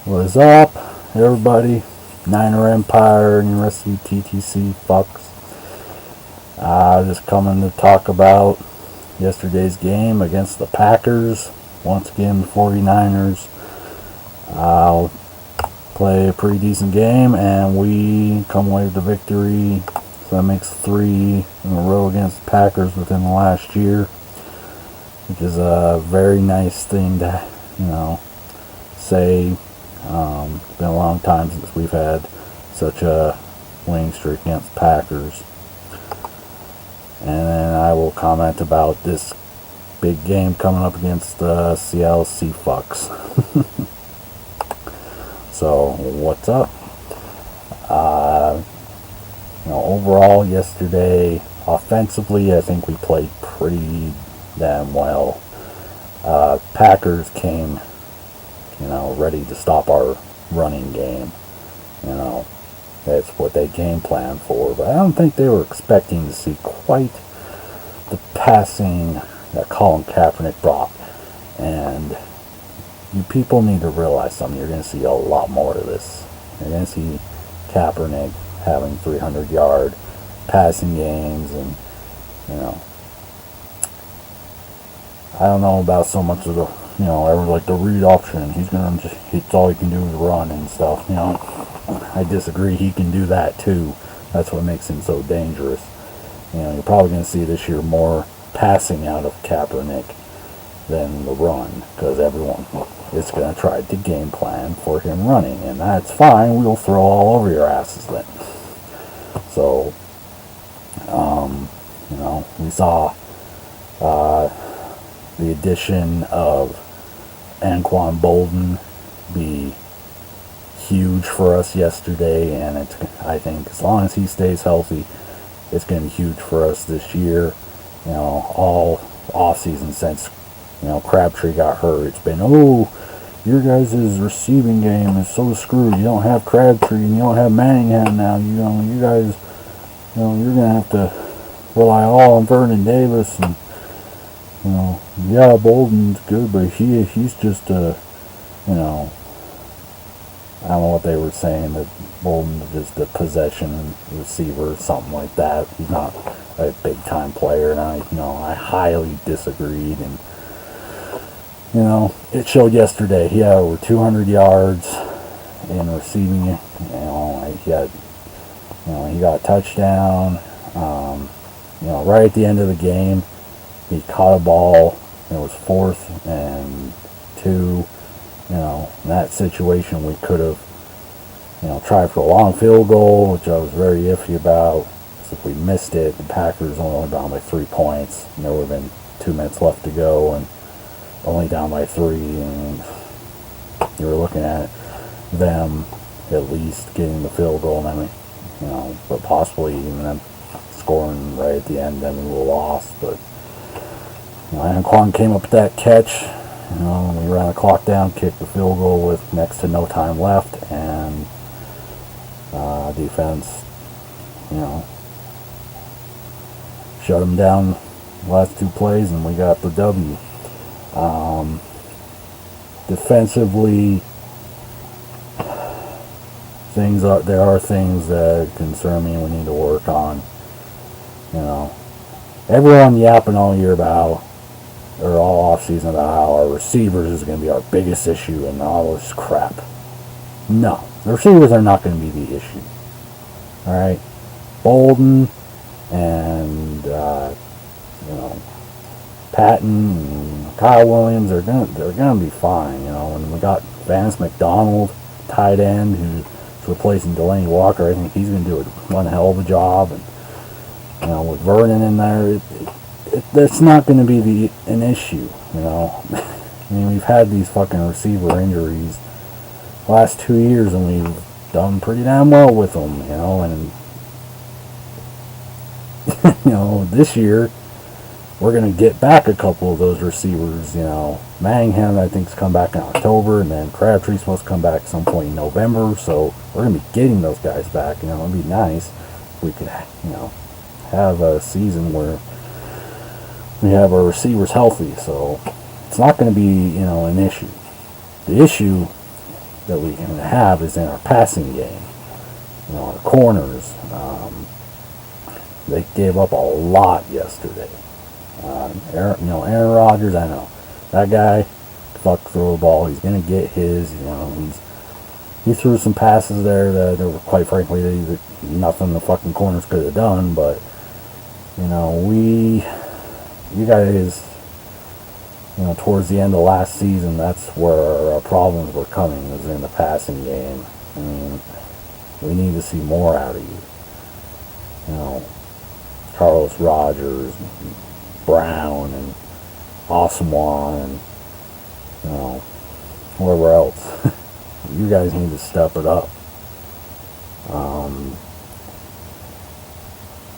What is up, everybody? Niner Empire and the rest of you TTC fucks. Just coming to talk about yesterday's game against the Packers. Once again, the 49ers play a pretty decent game, and we come away with the victory. So that makes 3 in a row against the Packers within the last year, which is a very nice thing to, say. It's been a long time since we've had such a winning streak against the Packers. And then I will comment about this big game coming up against the Seattle Seahawks. So, what's up? Overall, yesterday, offensively, I think we played pretty damn well. Packers came ready to stop our running game. That's what they game planned for. But I don't think they were expecting to see quite the passing that Colin Kaepernick brought. And you people need to realize something. You're going to see a lot more of this. You're going to see Kaepernick having 300-yard passing games, and I don't know about so much of the ever like the read option. He's gonna it's all he can do is run and stuff. I disagree. He can do that too. That's what makes him so dangerous. You're probably gonna see this year more passing out of Kaepernick than the run, because everyone is gonna try to game plan for him running, and that's fine. We'll throw all over your asses then. So, we saw the addition of BOLDIN be huge for us yesterday, and I think as long as he stays healthy, it's going to be huge for us this year. All off season since Crabtree got hurt, it's been, your guys' receiving game is so screwed. You don't have Crabtree and you don't have Manningham now. You guys, you're gonna have to rely all on Vernon Davis, and BOLDIN's good, but he's just I don't know what they were saying, that BOLDIN is just a possession receiver or something like that. He's not a big time player, and I highly disagreed, and it showed yesterday. He had over 200 yards in receiving. He got a touchdown. Right at the end of the game, he caught a ball. It was 4th and 2. In that situation, we could have, tried for a long field goal, which I was very iffy about. So if we missed it, the Packers were only down by 3 points, and there would have been 2 minutes left to go, and only down by 3, and you were looking at them at least getting the field goal, and then but possibly even them scoring right at the end, then we would have lost. But Anquan came up with that catch. We ran the clock down, kicked the field goal with next to no time left, and defense, shut them down the last 2 plays, and we got the W. Defensively, there are things that concern me and we need to work on. Everyone yapping all year about, or all off season, about how our receivers is going to be our biggest issue and all this crap. No, the receivers are not going to be the issue. All right, BOLDIN and Patton and Kyle Williams, they're gonna be fine. When we got Vance McDonald, tight end, who's replacing Delaney Walker, I think he's gonna do one hell of a job. And with Vernon in there, that's not going to be an issue. We've had these fucking receiver injuries the last 2 years, and we've done pretty damn well with them. And this year we're going to get back a couple of those receivers. Manningham, I think, is come back in October, and then Crabtree's supposed to come back at some point in November. So we're going to be getting those guys back. It'd be nice if we could, have a season where we have our receivers healthy. So it's not going to be, an issue. The issue that we can have is in our passing game. You know, our corners. They gave up a lot yesterday. Aaron Rodgers, I know. That guy, fuck throw the ball. He's going to get his. You know, he threw some passes there that were, quite frankly, nothing the fucking corners could have done. But, you know, you guys, you know, towards the end of last season, that's where our problems were coming, was in the passing game. I mean, we need to see more out of you. You know, Carlos Rogers, and Brown, and Oswan, and, you know, whoever else. You guys need to step it up.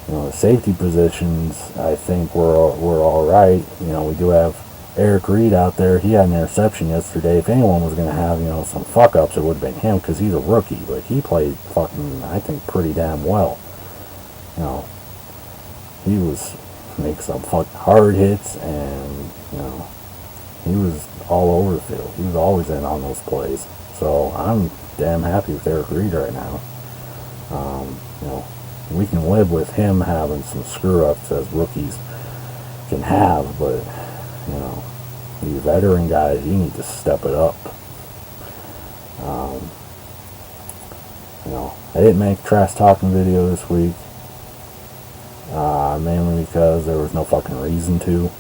You know, the safety positions, I think we're all right. You know, we do have Eric Reed out there. He had an interception yesterday. If anyone was going to have, you know, some fuck ups, it would have been him, because he's a rookie. But he played fucking, I think, pretty damn well. You know, he was making some fucking hard hits, and, you know, he was all over the field. He was always in on those plays. So I'm damn happy with Eric Reed right now. You know, we can live with him having some screw ups, as rookies can have, but, you know, these veteran guys, you need to step it up. You know, I didn't make a trash talking video this week, mainly because there was no fucking reason to.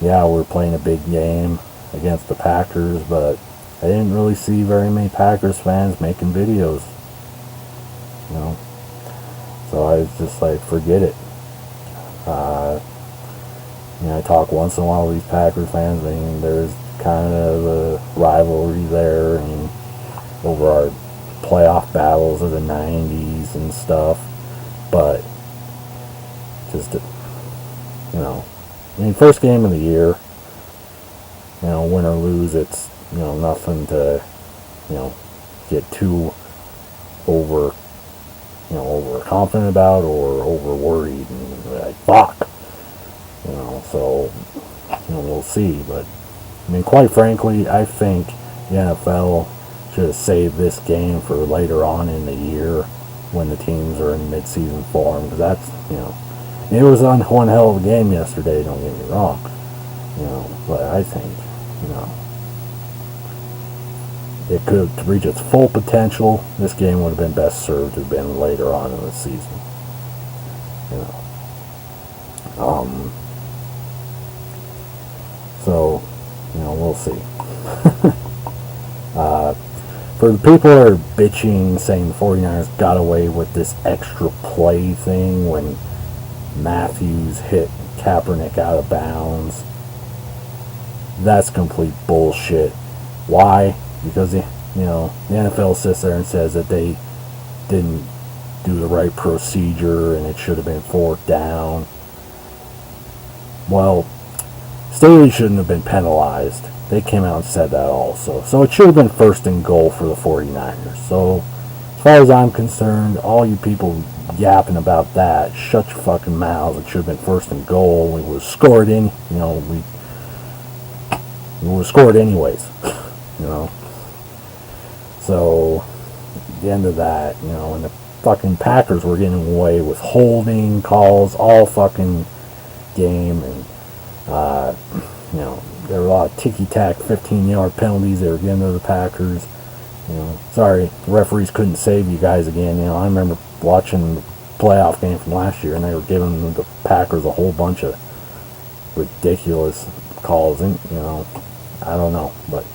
Yeah, we're playing a big game against the Packers, but I didn't really see very many Packers fans making videos. You know, so I was just like, forget it. You know, I talk once in a while with these Packers fans. I mean, there's kind of a rivalry there, and over our playoff battles of the 90s and stuff, but just, you know, I mean, first game of the year, you know, win or lose, it's, you know, nothing to, you know, get too overconfident about, or over worried and like, fuck, you know. So, you know, we'll see. But I mean, quite frankly, I think the NFL should have saved this game for later on in the year when the teams are in mid-season form, because that's, you know, it was one hell of a game yesterday, don't get me wrong, you know, but I think, you know, it could have, to reach its full potential, this game would have been best served to have been later on in the season, you know. So, you know, we'll see. For the people that are bitching, saying the 49ers got away with this extra play thing when Matthews hit Kaepernick out of bounds, that's complete bullshit. Why? Because the NFL sits there and says that they didn't do the right procedure and it should have been fourth down. Well, Staley shouldn't have been penalized. They came out and said that also. So it should have been first and goal for the 49ers. So as far as I'm concerned, all you people yapping about that, shut your fucking mouths. It should have been first and goal. We would have scored we would have scored anyways. You know. So at the end of that, you know, and the fucking Packers were getting away with holding calls all fucking game, and you know, there were a lot of ticky-tack 15-yard penalties they were giving to the Packers. You know, sorry, the referees couldn't save you guys again. You know, I remember watching the playoff game from last year, and they were giving the Packers a whole bunch of ridiculous calls, and, you know, I don't know, but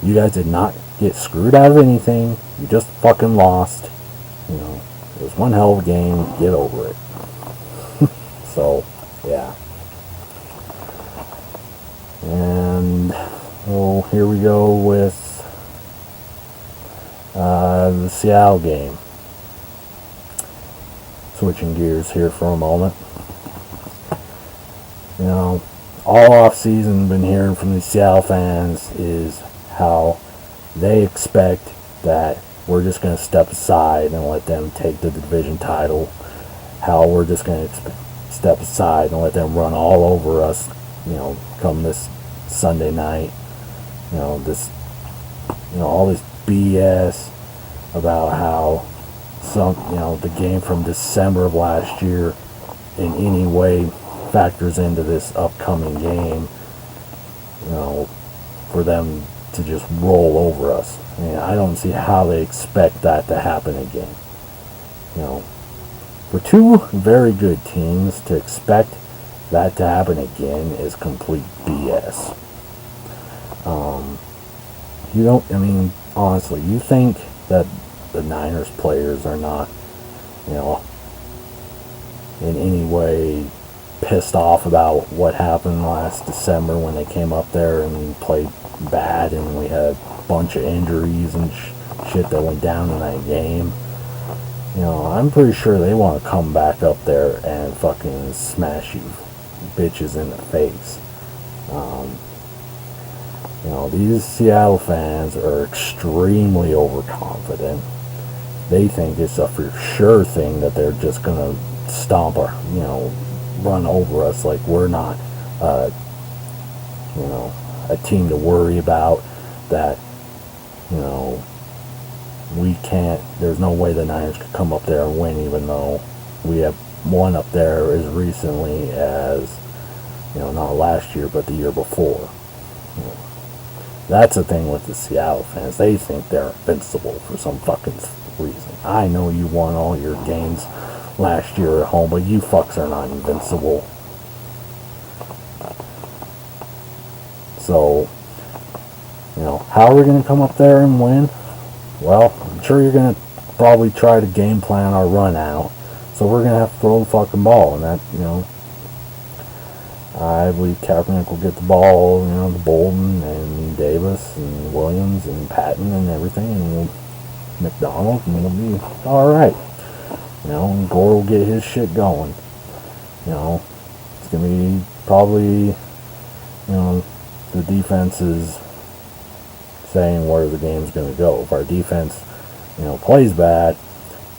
you guys did not get screwed out of anything. You just fucking lost. You know, it was one hell of a game. Get over it. So, yeah. And, well, here we go with the Seattle game. Switching gears here for a moment. You know, all off season, been hearing from the Seattle fans is how they expect that we're just going to step aside and let them take the division title. How we're just going to step aside and let them run all over us, you know, come this Sunday night. This, all this BS about how the game from December of last year in any way factors into this upcoming game, for them to just roll over us. I don't see how they expect that to happen again. For two very good teams to expect that to happen again is complete BS. Honestly, you think that the Niners players are not, in any way pissed off about what happened last December when they came up there and played bad and we had a bunch of injuries and shit that went down in that game? I'm pretty sure they want to come back up there and fucking smash you bitches in the face. These Seattle fans are extremely overconfident. They think it's a for sure thing that they're just gonna stomp our, run over us like we're not, a team to worry about, that, we can't, there's no way the Niners could come up there and win, even though we have won up there as recently as, not last year, but the year before. That's the thing with the Seattle fans. They think they're invincible for some fucking reason. I know you won all your games last year at home, but you fucks are not invincible. So, how are we going to come up there and win? Well, I'm sure you're going to probably try to game plan our run out. So we're going to have to throw the fucking ball. And that, I believe Kaepernick will get the ball, to Bolden and Davis and Williams and Patton and everything, and McDonald, and it'll be alright. And Gore will get his shit going. It's going to be probably, the defense is saying where the game's going to go. If our defense, plays bad,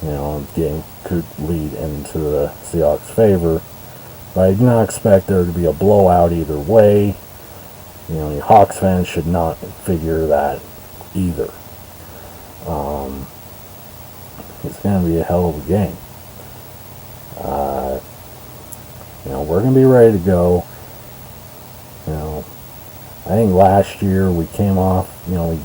the game could lead into the Seahawks' favor. But I do not expect there to be a blowout either way. Your Hawks fans should not figure that either. It's going to be a hell of a game. We're going to be ready to go. I think last year we came off, we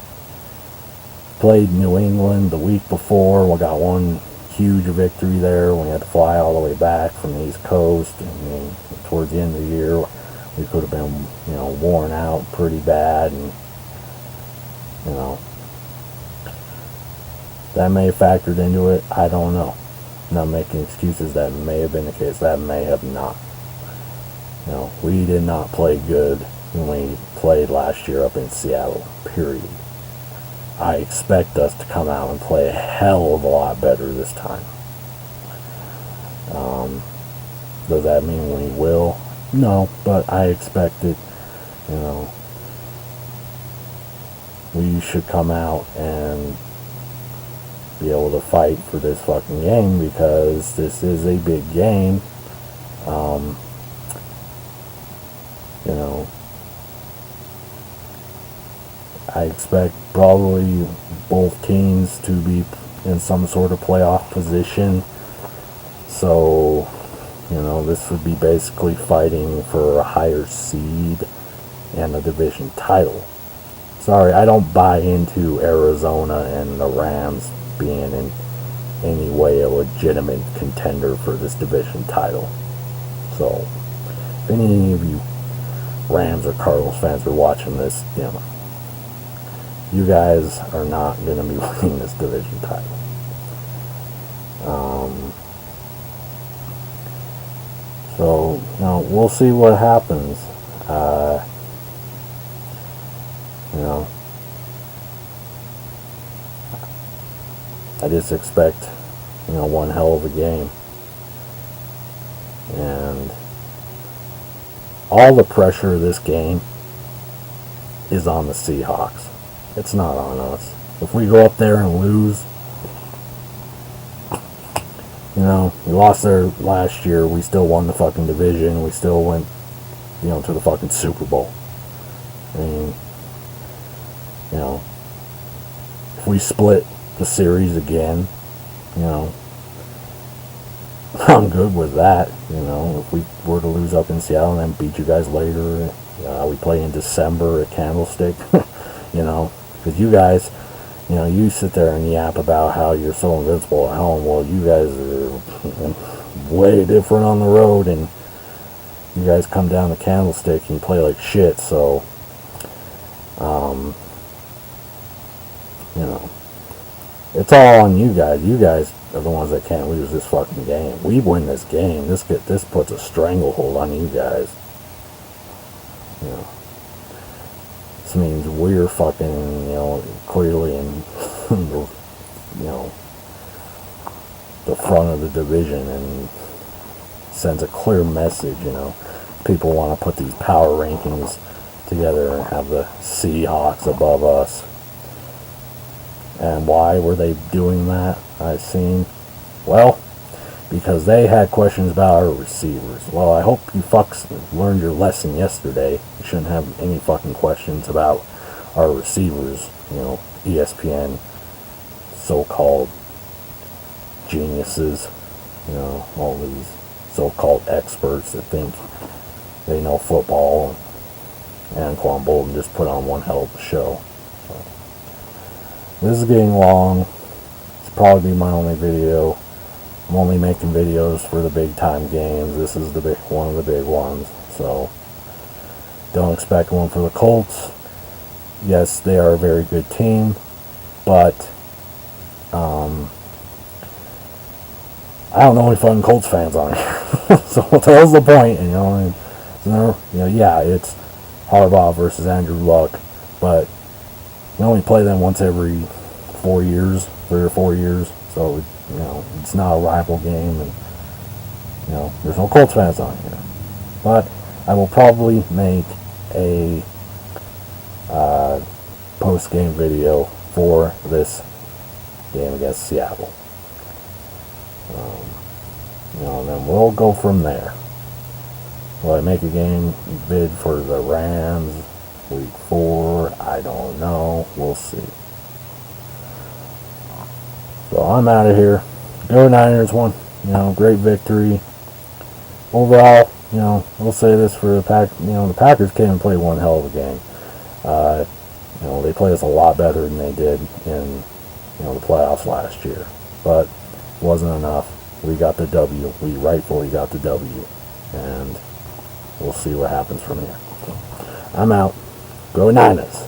played New England the week before. We got one huge victory there. We had to fly all the way back from the East Coast. And towards the end of the year, we could have been, worn out pretty bad. And, that may have factored into it. I don't know. I'm not making excuses. That may have been the case. That may have not. We did not play good when we played last year up in Seattle, period. I expect us to come out and play a hell of a lot better this time. Does that mean we will? No, but I expect it. We should come out and be able to fight for this fucking game, because this is a big game. I expect probably both teams to be in some sort of playoff position. So, this would be basically fighting for a higher seed and a division title. Sorry, I don't buy into Arizona and the Rams being in any way a legitimate contender for this division title. So, if any of you Rams or Cardinals fans are watching this, you guys are not going to be winning this division title. So, we'll see what happens. I just expect, one hell of a game. And all the pressure of this game is on the Seahawks. It's not on us. If we go up there and lose, we lost there last year. We still won the fucking division. We still went, to the fucking Super Bowl. I mean, You know, if we split the series again, you know, I'm good with that. You know, if we were to lose up in Seattle and then beat you guys later, we play in December at Candlestick, you know, because you guys, you know, you sit there and yap about how you're so invincible at home. Well, you guys are way different on the road, and you guys come down to Candlestick and you play like shit. So, you know, it's all on you guys. You guys are the ones that can't lose this fucking game. We win this game. This puts a stranglehold on you guys. You know, this means we're fucking, you know, clearly in the, you know, the front of the division, and sends a clear message. You know, people want to put these power rankings together and have the Seahawks above us. And why were they doing that? I've seen. Well, because they had questions about our receivers. Well, I hope you fucks learned your lesson yesterday. You shouldn't have any fucking questions about our receivers. You know, ESPN, so-called geniuses, you know, all these so-called experts that think they know football, and Anquan Bolden just put on one hell of a show. So, this is getting long. It's probably be my only video. I'm only making videos for the big time games. This is one of the big ones. So don't expect one for the Colts. Yes, they are a very good team, but I don't know any fucking Colts fans on here. So what the hell's the point? You know, yeah, it's Harbaugh versus Andrew Luck, but we only play them once every 4 years, 3 or 4 years. So, you know, it's not a rival game, and, you know, there's no Colts fans on here. But I will probably make a post-game video for this game against Seattle. You know, and then we'll go from there. Will I make a game bid for the Rams week 4? I don't know. We'll see. So I'm out of here. Go Niners. One, you know, great victory. Overall, you know, we'll say this for the Packers. You know, the Packers came and played one hell of a game. You know, they played us a lot better than they did in, you know, the playoffs last year. But it wasn't enough. We got the W. We rightfully got the W. And we'll see what happens from here. I'm out. Go Niners.